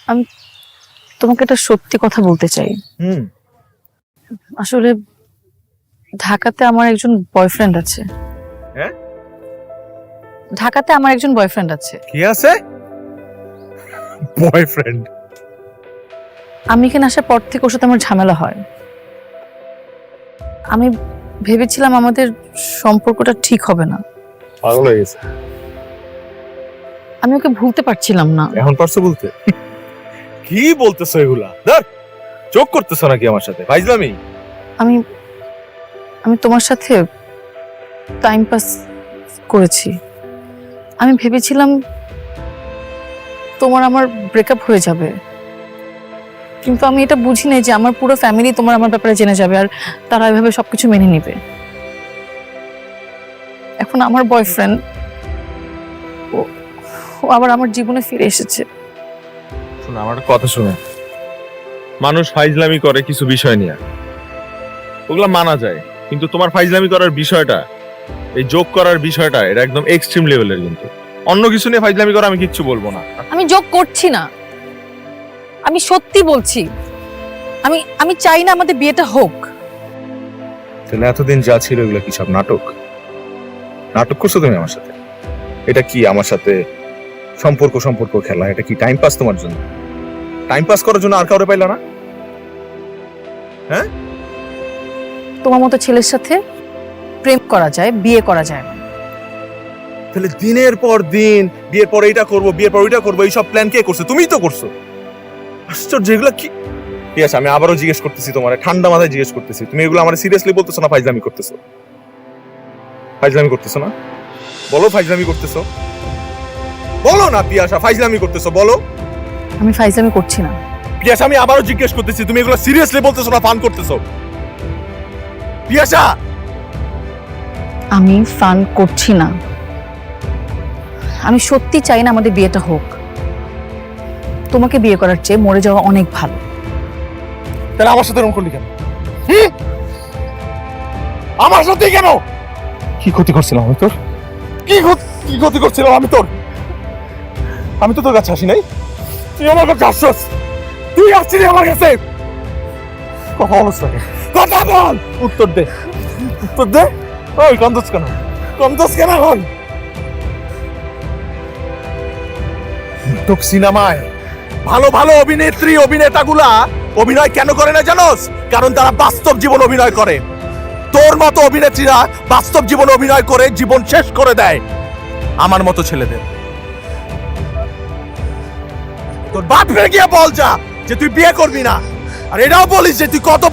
আমি তোমাকে একটা সত্যি কথা বলতে চাই। আসলে ঢাকাতে আমার একজন বয়ফ্রেন্ড আছে। হ্যাঁ? ঢাকাতে আমার একজন বয়ফ্রেন্ড আছে। কি আছে? বয়ফ্রেন্ড? আমি এখানে আসার পর থেকে ওর সাথে আমার ঝামেলা হয়। আমি ভেবেছিলাম আমাদের সম্পর্কটা ঠিক হবে না। পাগল হয়ে গেছে। আমি ওকে ভুলতে পারছিলাম না। এখন পারছো বলতে? কি বলতেছো এগুলা? ধর, চোখ করতেছো নাকি আমার সাথে? ফাইজলামি? আমি আমি তোমার সাথে টাইম পাস করেছি। আমি ভেবেছিলাম তোমার আমার ব্রেকআপ হয়ে যাবে, কিন্তু আমি এটা বুঝি নাই যে আমার পুরো ফ্যামিলি তোমার আমার ব্যাপারে জেনে যাবে আর তারা এভাবে সবকিছু মেনে নিবে। এখন আমার বয়ফ্রেন্ড ও আবার আমার জীবনে ফিরে এসেছে। শোনো, আমার কথা শোনো। মানুষ ফাইজলামি করে কিছু বিষয় নিয়ে, ওগুলা মানা যায়, কিন্তু তোমার ফাইজলামি করার বিষয়টা, এই জোক করার বিষয়টা, এটা একদম এক্সট্রিম লেভেলের। কিন্তু অন্য কিছু নিয়ে ফাইজলামি করা আমি কিচ্ছু বলবো না। আমি জোক করছি না, আমি সত্যি বলছি। আমি চাই না আমাদের বিয়েটা হোক। তাহলে এতদিন যা ছিল এগুলো কি সব নাটক? নাটক করছো তুমি আমার সাথে? এটা কি আমার সাথে সম্পর্ক খেলা? এটা কি টাইম পাস তোমার জন্য? টাইম পাস করার জন্য আর কাউরে পাইলা না? হ্যাঁ, তোমার মতো ছেলের সাথে প্রেম করা যায়, বিয়ে করা যায় না। তাহলে দিনের পর দিন বিয়ের পর এইটা করবো, বিয়ের পর ওইটা করবো, এইসব প্ল্যান কে করছে? তুমিই তো করছো। আশ্চর্য, এগুলো কি? ঠিক আছে, আমি আবারও জিজ্ঞেস করতেছি, তোমার ঠান্ডা মাথায় জিজ্ঞেস করতেছি, তুমি এগুলো আমার সিরিয়াসলি বলতেছো না ফাইজলামি করতেছো? ফাইজলামি করতেছো না? বলো ফাইজলামি করতেছো? বলো না পিয়াসা, ফাইজলামি করতেছো? বলো। আমি ফাইজলামি করছি না। পিয়াসা, আমি আবারও জিজ্ঞেস করতেছি, তুমি এগুলো সিরিয়াসলি বলতেছো না ফান করতেছো? পিয়াসা, আমি ফান করছি না। আমি সত্যি চাই না আমাদের বিয়েটা হোক। তোমাকে বিয়ে করার চেয়ে মরে যাওয়া অনেক ভালো। তাহলে আমার সাথে এরকম করলি কেন? আমার সাথে কেন? কি ক্ষতি করছিলাম আমি তোর? কি ক্ষতি করছিলাম আমি তোর? আমি তো তোর কাছে আসি নাই, তুই আমার কাছে আসছস। তুই আসছিলি আমার কাছে। কথা বলছ না কেন? কথা বল, উত্তর দে, উত্তর দে। ওই কন্দস কেন? কন্দস কেন এখন? তোর সিনেমায় ভালো ভালো অভিনেত্রী অভিনেতাগুলা অভিনয় কেন করে না জানোস? কারণ তারা বাস্তব জীবন অভিনয় করে। তোর মতো অভিনেত্রীরা বাস্তব জীবন অভিনয় করে জীবন শেষ করে দেয় আমার মতো ছেলেদের। তোর বাপরে গিয়ে বল যা যে তুই বিয়ে করবি না, আর এটাও বলিস যে তুই কত